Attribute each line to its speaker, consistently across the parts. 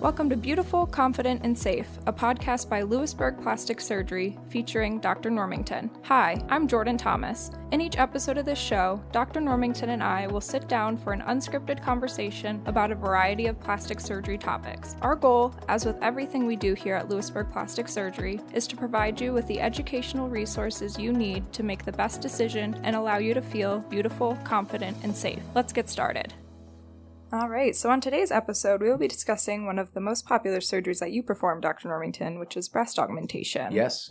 Speaker 1: Welcome to Beautiful, Confident, and Safe, a podcast by Lewisburg Plastic Surgery featuring Dr. Normington. Hi, I'm Jordan Thomas. In each episode of this show, Dr. Normington and I will sit down for an unscripted conversation about a variety of plastic surgery topics. Our goal, as with everything we do here at Lewisburg Plastic Surgery, is to provide you with the educational resources you need to make the best decision and allow you to feel beautiful, confident, and safe. Let's get started. All right, so on today's episode, we will be discussing one of the most popular surgeries that you perform, Dr. Normington, which is breast augmentation.
Speaker 2: Yes.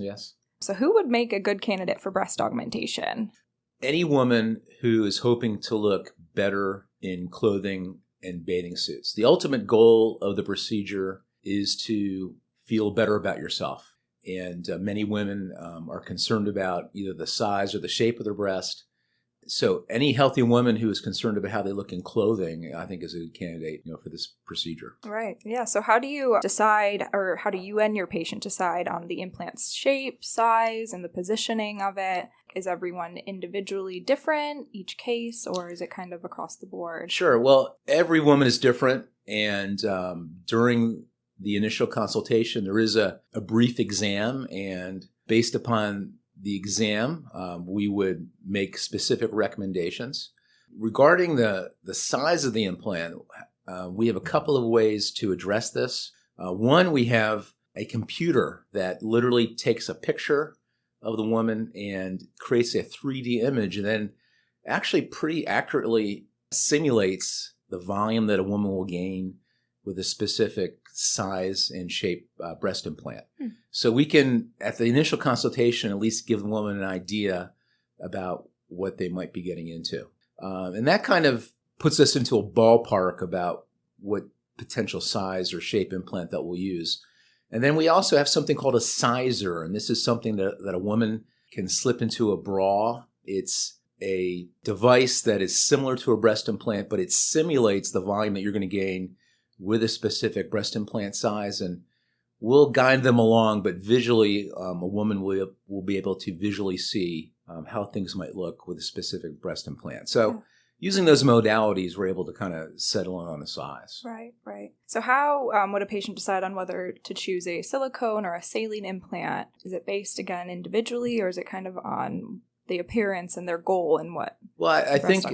Speaker 1: So who would make a good candidate for breast augmentation?
Speaker 2: Any woman who is hoping to look better in clothing and bathing suits. The ultimate goal of the procedure is to feel better about yourself. And many women are concerned about either the size or the shape of their breast. So any healthy woman who is concerned about how they look in clothing, I think is a good candidate, for this procedure.
Speaker 1: Right. Yeah. So how do you decide, or how do you and your patient decide on the implant's shape, size, and the positioning of it? Is everyone individually different, each case, or is it kind of across the board?
Speaker 2: Sure. Well, every woman is different. And during the initial consultation, there is a brief exam. And based upon the exam, we would make specific recommendations. Regarding the size of the implant, we have a couple of ways to address this. One, we have a computer that literally takes a picture of the woman and creates a 3D image and then actually pretty accurately simulates the volume that a woman will gain with a specific size and shape breast implant. So we can, at the initial consultation, at least give the woman an idea about what they might be getting into. And that kind of puts us into a ballpark about what potential size or shape implant that we'll use. And then we also have something called a sizer, and this is something that a woman can slip into a bra. It's a device that is similar to a breast implant, but it simulates the volume that you're going to gain with a specific breast implant size, and we'll guide them along, but visually, a woman will be able to visually see how things might look with a specific breast implant. So using those modalities, we're able to kind of settle in on a size.
Speaker 1: Right. So how would a patient decide on whether to choose a silicone or a saline implant? Is it based, again, individually, or is it kind of on the appearance and their goal and what?
Speaker 2: Well, I think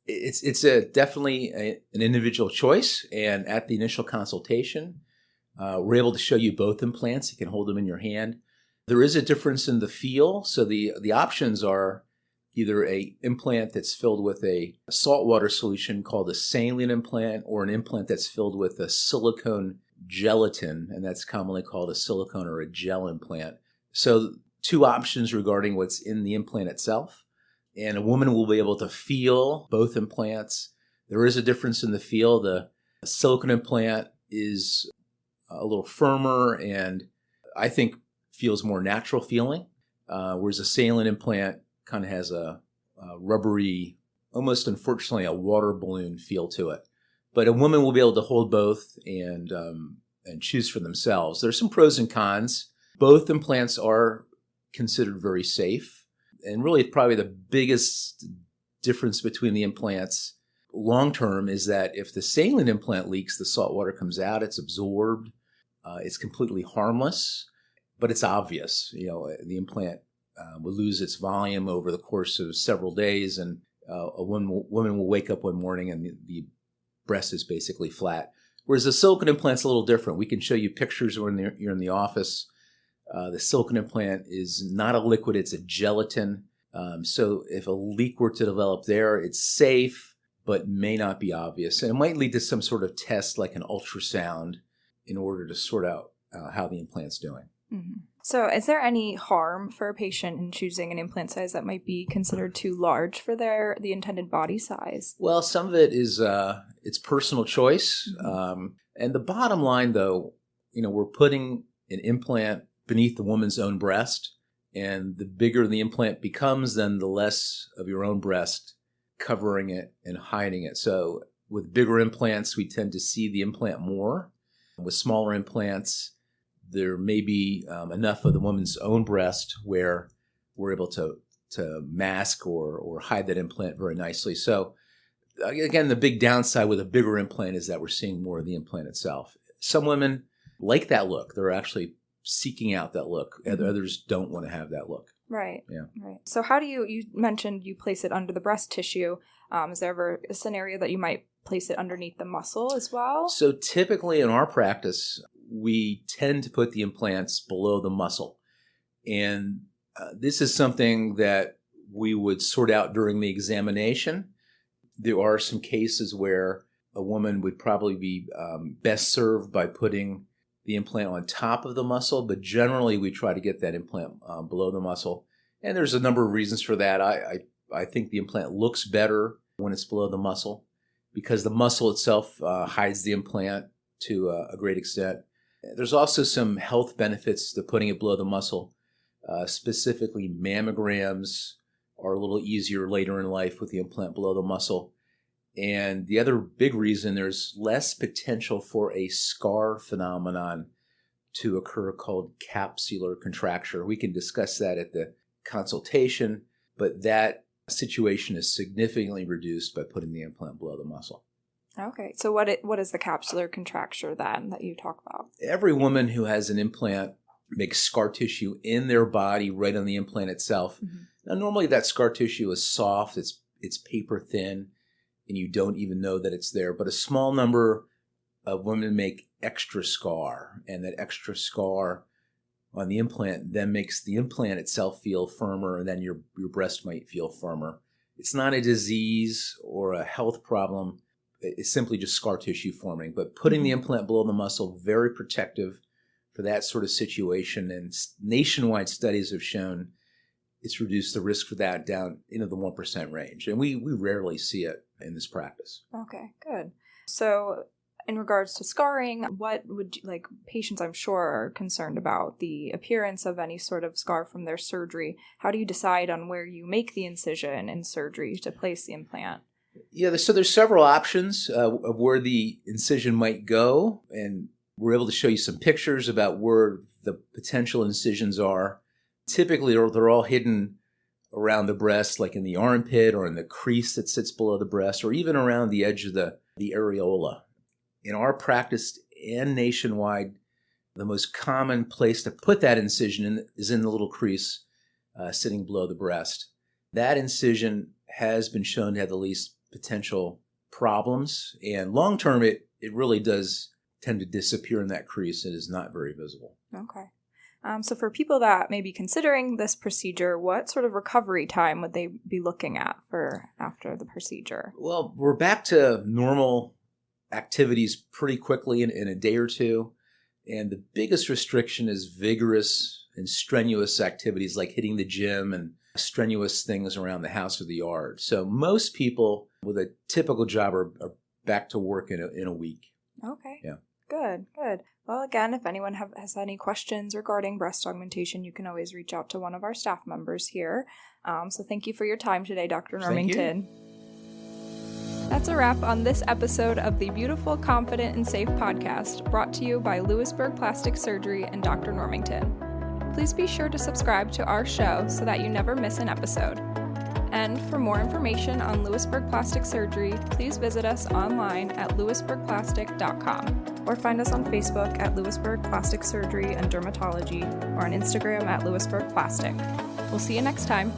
Speaker 2: it's definitely an individual choice, and at the initial consultation, we're able to show you both implants. You can hold them in your hand. There is a difference in the feel, so the options are either a implant that's filled with a saltwater solution called a saline implant, or an implant that's filled with a silicone gelatin, and that's commonly called a silicone or a gel implant. So two options regarding what's in the implant itself. And a woman will be able to feel both implants. There is a difference in the feel. The silicone implant is a little firmer and I think feels more natural feeling, whereas a saline implant kind of has a rubbery, almost unfortunately a water balloon feel to it. But a woman will be able to hold both and choose for themselves. There's some pros and cons. Both implants are considered very safe. And really, probably the biggest difference between the implants long-term is that if the saline implant leaks, the salt water comes out, it's absorbed, it's completely harmless, but it's obvious. The implant will lose its volume over the course of several days, and a woman will wake up one morning and the breast is basically flat. Whereas the silicone implant's a little different. We can show you pictures when you're in the office. The silicone implant is not a liquid, it's a gelatin. So if a leak were to develop there, it's safe, but may not be obvious. And it might lead to some sort of test like an ultrasound in order to sort out how the implant's doing.
Speaker 1: Mm-hmm. So is there any harm for a patient in choosing an implant size that might be considered too large for the intended body size?
Speaker 2: Well, some of it is it's personal choice. Mm-hmm. And the bottom line, though, we're putting an implant beneath the woman's own breast, and the bigger the implant becomes, then the less of your own breast covering it and hiding it. So with bigger implants, we tend to see the implant more. With smaller implants, there may be enough of the woman's own breast where we're able to mask or hide that implant very nicely. So again, the big downside with a bigger implant is that we're seeing more of the implant itself. Some women like that look. They're actually seeking out that look. Others don't want to have that look.
Speaker 1: Right.
Speaker 2: Yeah.
Speaker 1: Right. So how do you mentioned you place it under the breast tissue. Is there ever a scenario that you might place it underneath the muscle as well?
Speaker 2: So typically in our practice, we tend to put the implants below the muscle. And this is something that we would sort out during the examination. There are some cases where a woman would probably be best served by putting the implant on top of the muscle, but generally we try to get that implant below the muscle. And there's a number of reasons for that. I think the implant looks better when it's below the muscle because the muscle itself hides the implant to a great extent. There's also some health benefits to putting it below the muscle. Specifically, mammograms are a little easier later in life with the implant below the muscle. And the other big reason, there's less potential for a scar phenomenon to occur called capsular contracture. We can discuss that at the consultation, but that situation is significantly reduced by putting the implant below the muscle.
Speaker 1: Okay. So what is the capsular contracture then that you talk about?
Speaker 2: Every woman who has an implant makes scar tissue in their body right on the implant itself. Mm-hmm. Now, normally that scar tissue is soft, it's paper thin, and you don't even know that it's there. But a small number of women make extra scar, and that extra scar on the implant then makes the implant itself feel firmer, and then your breast might feel firmer. It's not a disease or a health problem. It's simply just scar tissue forming. But putting the implant below the muscle, very protective for that sort of situation. And nationwide studies have shown it's reduced the risk for that down into the 1% range. And we rarely see it in this practice.
Speaker 1: Okay, good. So in regards to scarring, what would patients I'm sure are concerned about the appearance of any sort of scar from their surgery. How do you decide on where you make the incision in surgery to place the implant?
Speaker 2: Yeah, so there's several options of where the incision might go. And we're able to show you some pictures about where the potential incisions are. Typically, they're all hidden around the breast, like in the armpit or in the crease that sits below the breast, or even around the edge of the areola. In our practice and nationwide, the most common place to put that incision is in the little crease sitting below the breast. That incision has been shown to have the least potential problems, and long-term, it really does tend to disappear in that crease. It is not very visible.
Speaker 1: Okay. So for people that may be considering this procedure, what sort of recovery time would they be looking at for after the procedure?
Speaker 2: Well, we're back to normal activities pretty quickly in a day or two. And the biggest restriction is vigorous and strenuous activities like hitting the gym and strenuous things around the house or the yard. So most people with a typical job are back to work in a week.
Speaker 1: Okay.
Speaker 2: Yeah.
Speaker 1: Good. Well, again, if anyone has any questions regarding breast augmentation, you can always reach out to one of our staff members here. So thank you for your time today, Dr. Normington.
Speaker 2: Thank you.
Speaker 1: That's a wrap on this episode of the Beautiful, Confident, and Safe podcast, brought to you by Lewisburg Plastic Surgery and Dr. Normington. Please be sure to subscribe to our show so that you never miss an episode. And for more information on Lewisburg Plastic Surgery, please visit us online at lewisburgplastic.com or find us on Facebook at Lewisburg Plastic Surgery and Dermatology or on Instagram at Lewisburg Plastic. We'll see you next time.